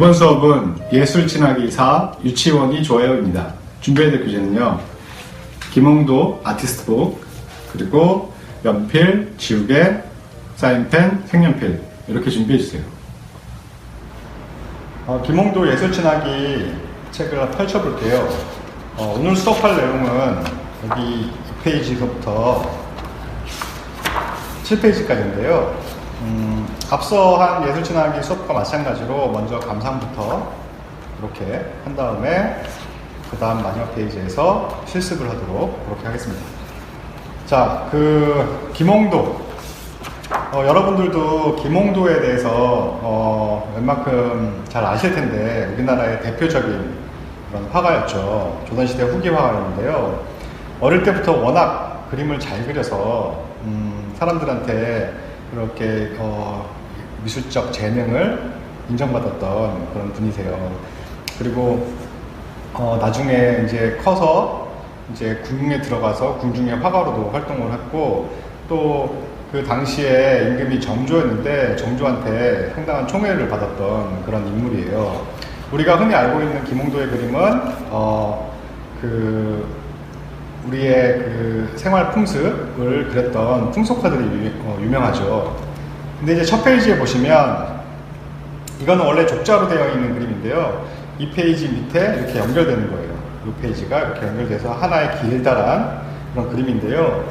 이번 수업은 예술진학이 4 유치원이 좋아요입니다. 준비해야 될 교재는요, 김홍도 아티스트북, 그리고 연필, 지우개, 사인펜, 색연필 이렇게 준비해주세요. 김홍도 예술진학이 책을 펼쳐볼게요. 오늘 수업할 내용은 여기 2페이지부터 7페이지까지인데요. 앞서 한 예술진학이 수업과 마찬가지로 먼저 감상부터 이렇게 한 다음에 그 다음 마지막 페이지에서 실습을 하도록 그렇게 하겠습니다. 자, 김홍도, 여러분들도 김홍도에 대해서 웬만큼 잘 아실 텐데 우리나라의 대표적인 그런 화가였죠. 조선시대 후기 화가였는데요. 어릴 때부터 워낙 그림을 잘 그려서 사람들한테 그렇게 미술적 재능을 인정받았던 그런 분이세요. 그리고 나중에 이제 커서 이제 궁에 들어가서 궁중의 화가로도 활동을 했고, 또 그 당시에 임금이 정조였는데 정조한테 상당한 총애를 받았던 그런 인물이에요. 우리가 흔히 알고 있는 김홍도의 그림은 우리의 생활 풍습을 그렸던 풍속화들이 유명하죠. 근데 이제 첫 페이지에 보시면 이거는 원래 족자로 되어 있는 그림인데요. 이 페이지 밑에 이렇게 연결되는 거예요. 이 페이지가 이렇게 연결돼서 하나의 길다란 그런 그림인데요.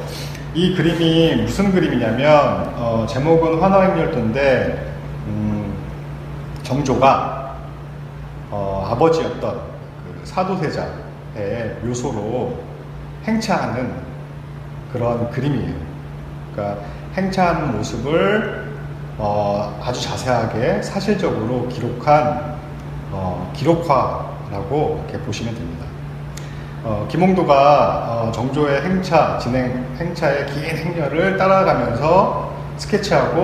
이 그림이 무슨 그림이냐면 제목은 환화행렬도인데 정조가 아버지였던 그 사도세자의 묘소로 행차하는 그런 그림이에요. 그러니까 행차하는 모습을 아주 자세하게 사실적으로 기록한 기록화라고 이렇게 보시면 됩니다. 김홍도가 정조의 행차의 긴 행렬을 따라가면서 스케치한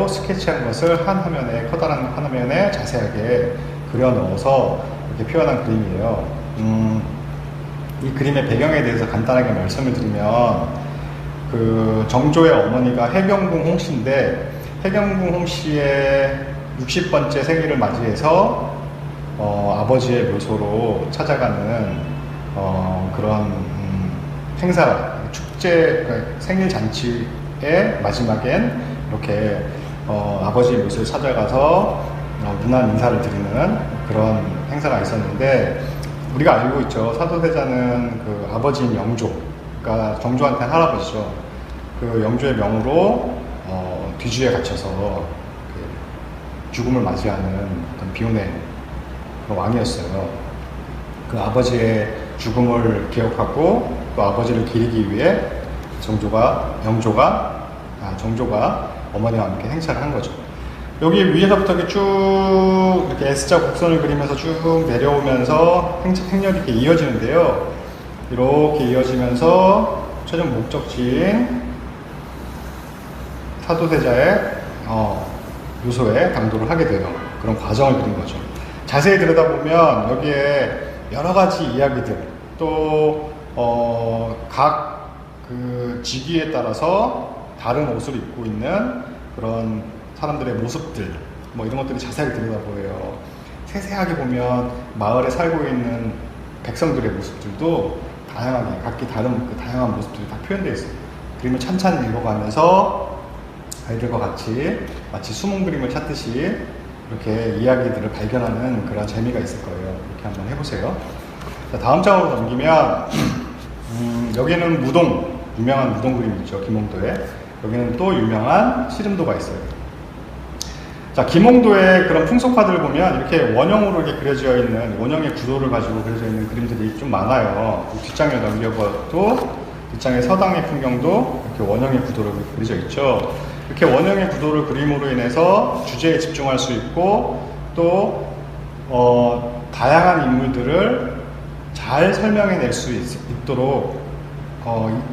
것을 한 화면에, 커다란 한 화면에 자세하게 그려 넣어서 이렇게 표현한 그림이에요. 이 그림의 배경에 대해서 간단하게 말씀을 드리면, 정조의 어머니가 해경궁 홍씨인데, 해경궁 홍씨의 60번째 생일을 맞이해서 아버지의 묘소로 찾아가는 그런 행사, 생일 잔치의 마지막엔 이렇게 아버지의 묘소에 찾아가서 문안 인사를 드리는 그런 행사가 있었는데, 우리가 알고 있죠. 사도세자는 그 아버지인 영조, 그러니까 정조한테는 할아버지죠. 그 영조의 명으로 뒤주에 갇혀서 죽음을 맞이하는 어떤 비운의 왕이었어요. 그 아버지의 죽음을 기억하고 또 아버지를 기리기 위해 정조가 어머니와 함께 행차를 한 거죠. 여기 위에서부터 이렇게 쭉 이렇게 S자 곡선을 그리면서 쭉 내려오면서 행렬이 이렇게 이어지는데요. 이렇게 이어지면서 최종 목적지인 사도세자의 묘소에 당도를 하게 돼요. 그런 과정을 그린 거죠. 자세히 들여다보면 여기에 여러 가지 이야기들, 또 각 그 직위에 따라서 다른 옷을 입고 있는 그런 사람들의 모습들, 뭐 이런 것들이 자세히 들여다보여요. 세세하게 보면 마을에 살고 있는 백성들의 모습들도 다양하게, 각기 다른 그 다양한 모습들이 다 표현되어 있어요. 그림을 찬찬히 읽어가면서 아이들과 같이 마치 수문 그림을 찾듯이 이렇게 이야기들을 발견하는 그런 재미가 있을 거예요. 이렇게 한번 해보세요. 자, 다음 장으로 넘기면 여기는 무동, 유명한 무동 그림 있죠. 김홍도에. 여기는 또 유명한 시름도가 있어요. 자, 김홍도의 그런 풍속화들을 보면 이렇게 원형으로 이렇게 그려져 있는, 원형의 구도를 가지고 그려져 있는 그림들이 좀 많아요. 뒷장에 넘겨봐도 뒷장의 서당의 풍경도 이렇게 원형의 구도로 그려져 있죠. 이렇게 원형의 구도를 그림으로 인해서 주제에 집중할 수 있고, 또 다양한 인물들을 잘 설명해낼 수 있도록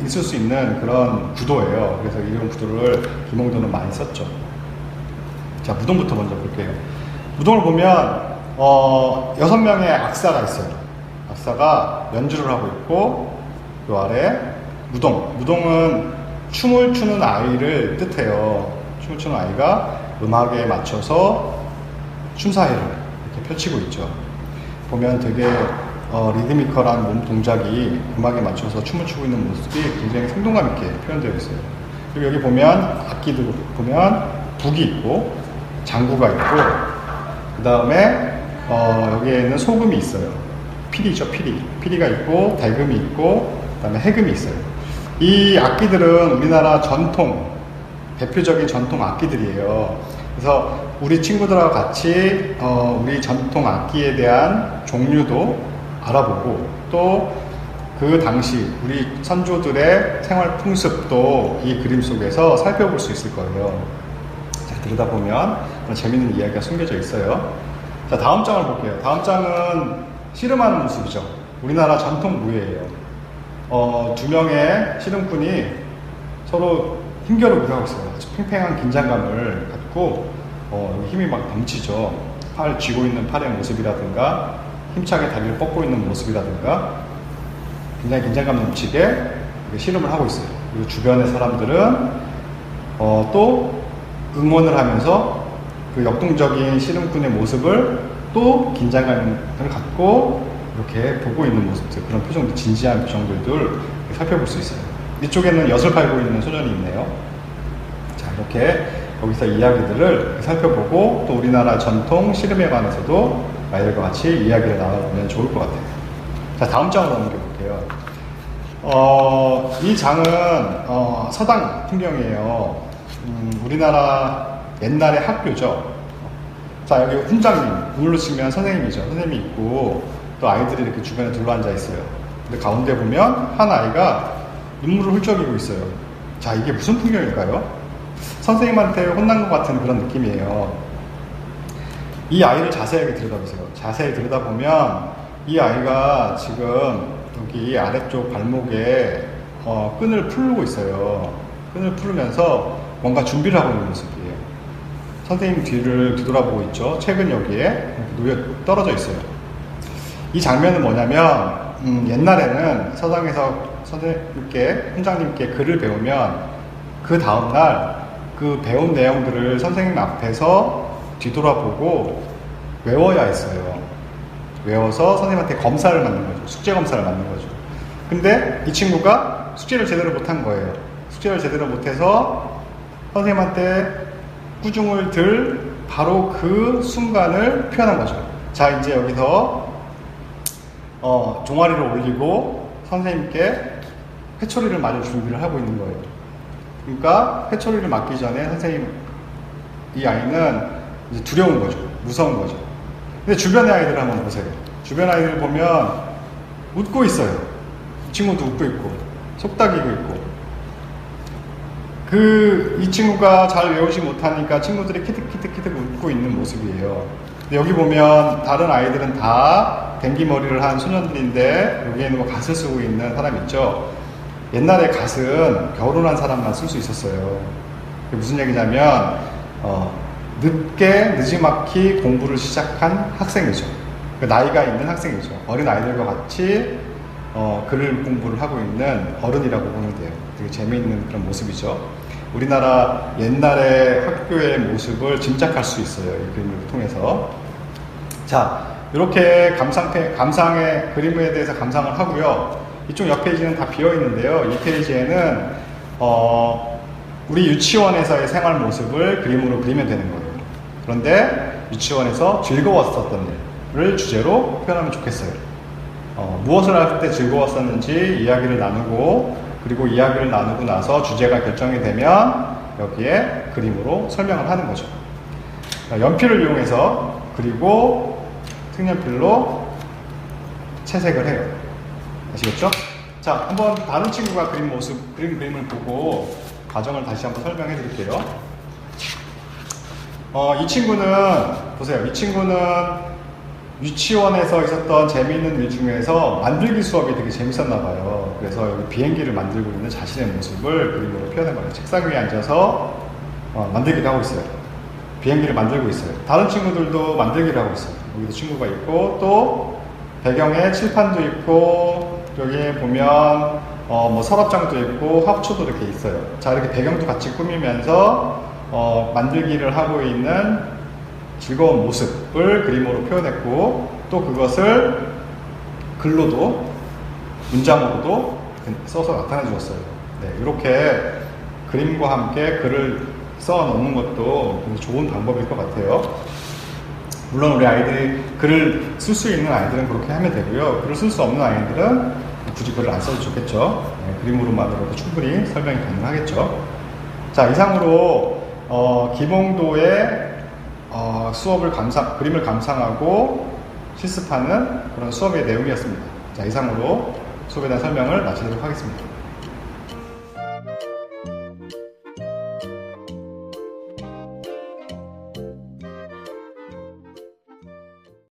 있을 수 있는 그런 구도예요. 그래서 이런 구도를 김홍도는 많이 썼죠. 자, 무동부터 먼저 볼게요. 무동을 보면 6명의 악사가 있어요. 악사가 연주를 하고 있고, 그 아래 무동은 춤을 추는 아이를 뜻해요. 춤을 추는 아이가 음악에 맞춰서 춤사위를 이렇게 펼치고 있죠. 보면 되게 리드미컬한 몸 동작이 음악에 맞춰서 춤을 추고 있는 모습이 굉장히 생동감 있게 표현되어 있어요. 그리고 여기 보면 악기도 보면 북이 있고 장구가 있고 그 다음에 여기에는 소금이 있어요. 피리죠, 피리가 있고 대금이 있고 그 다음에 해금이 있어요. 이 악기들은 우리나라 대표적인 전통 악기들이에요. 그래서 우리 친구들하고 같이 우리 전통 악기에 대한 종류도 알아보고 또 그 당시 우리 선조들의 생활 풍습도 이 그림 속에서 살펴볼 수 있을 거예요. 자, 들여다보면 그런 재밌는 이야기가 숨겨져 있어요. 자, 다음 장을 볼게요. 다음 장은 씨름하는 모습이죠. 우리나라 전통 무예예요. 두 명의 씨름꾼이 서로 힘겨루기를 하고 있어요. 아주 팽팽한 긴장감을 갖고 힘이 막 넘치죠. 팔 쥐고 있는 팔의 모습이라든가 힘차게 다리를 뻗고 있는 모습이라든가 굉장히 긴장감 넘치게 씨름을 하고 있어요. 그리고 주변의 사람들은 또 응원을 하면서 그 역동적인 씨름꾼의 모습을 또 긴장감을 갖고 이렇게 보고 있는 모습들, 그런 표정들, 진지한 표정들을 살펴볼 수 있어요. 이쪽에는 엿을 팔고 있는 소년이 있네요. 자, 이렇게 여기서 이야기들을 살펴보고 또 우리나라 전통 씨름에 관해서도 아이들과 같이 이야기를 나눠보면 좋을 것 같아요. 자, 다음 장으로 넘겨볼게요. 이 장은 서당 풍경이에요. 우리나라 옛날의 학교죠. 자, 여기 훈장님, 우물로 치면 선생님이죠. 선생님이 있고 또 아이들이 이렇게 주변에 둘러앉아 있어요. 근데 가운데 보면 한 아이가 눈물을 훌쩍이고 있어요. 자, 이게 무슨 풍경일까요? 선생님한테 혼난 것 같은 그런 느낌이에요. 이 아이를 자세하게 들여다보세요. 자세히 들여다보면 이 아이가 지금 여기 아래쪽 발목에 끈을 풀고 있어요. 끈을 풀으면서 뭔가 준비를 하고 있는 모습이에요. 선생님 뒤를 뒤돌아보고 있죠. 책은 여기에 떨어져 있어요. 이 장면은 뭐냐면 옛날에는 서당에서 선생님께, 훈장님께 글을 배우면 그 다음날 그 배운 내용들을 선생님 앞에서 뒤돌아보고 외워야 했어요. 외워서 선생님한테 검사를 받는 거죠. 숙제 검사를 받는 거죠. 근데 이 친구가 숙제를 제대로 못한 거예요. 숙제를 제대로 못해서 선생님한테 꾸중을 들 바로 그 순간을 표현한 거죠. 자, 이제 여기서 종아리를 올리고 선생님께 회초리를 맞을 준비를 하고 있는 거예요. 그러니까 회초리를 맞기 전에 선생님, 이 아이는 이제 두려운 거죠. 무서운 거죠. 근데 주변의 아이들 한번 보세요. 주변 아이들 보면 웃고 있어요. 이 친구도 웃고 있고 속닥이고 있고, 이 친구가 잘 외우지 못하니까 친구들이 키득키득키득 웃고 있는 모습이에요. 근데 여기 보면 다른 아이들은 다 댕기머리를 한 소년들인데 여기에는 뭐 갓을 쓰고 있는 사람 있죠. 옛날에 갓은 결혼한 사람만 쓸 수 있었어요. 그게 무슨 얘기냐면 늦지막히 공부를 시작한 학생이죠. 나이가 있는 학생이죠. 어린 아이들과 같이 글 공부를 하고 있는 어른이라고 보면 돼요. 되게 재미있는 그런 모습이죠. 우리나라 옛날의 학교의 모습을 짐작할 수 있어요. 이 그림을 통해서. 자, 이렇게 감상의 그림에 대해서 감상을 하고요. 이쪽 옆 페이지는 다 비어 있는데요. 이 페이지에는 우리 유치원에서의 생활 모습을 그림으로 그리면 되는 거예요. 그런데 유치원에서 즐거웠었던 일을 주제로 표현하면 좋겠어요. 무엇을 할 때 즐거웠었는지 이야기를 나누고, 그리고 이야기를 나누고 나서 주제가 결정이 되면 여기에 그림으로 설명을 하는 거죠. 연필을 이용해서 그리고 색연필로 채색을 해요. 아시겠죠? 자, 한번 다른 친구가 그림을 보고 과정을 다시 한번 설명해 드릴게요. 이 친구는 보세요. 이 친구는 유치원에서 있었던 재미있는 일 중에서 만들기 수업이 되게 재밌었나 봐요. 그래서 여기 비행기를 만들고 있는 자신의 모습을 그림으로 표현한 거예요. 책상 위에 앉아서 만들기를 하고 있어요. 비행기를 만들고 있어요. 다른 친구들도 만들기를 하고 있어요. 여기도 친구가 있고, 또 배경에 칠판도 있고, 여기에 보면 뭐 서랍장도 있고 화초도 이렇게 있어요. 자, 이렇게 배경도 같이 꾸미면서 만들기를 하고 있는 즐거운 모습을 그림으로 표현했고, 또 그것을 글로도 문장으로도 써서 나타내 주었어요. 네, 이렇게 그림과 함께 글을 써 넣는 것도 좋은 방법일 것 같아요. 물론 우리 아이들이 글을 쓸 수 있는 아이들은 그렇게 하면 되고요. 글을 쓸 수 없는 아이들은 굳이 글을 안 써도 좋겠죠. 네, 그림으로만으로도 충분히 설명이 가능하겠죠. 자, 이상으로 기봉도의 수업을 그림을 감상하고 실습하는 그런 수업의 내용이었습니다. 자, 이상으로 수업에 대한 설명을 마치도록 하겠습니다.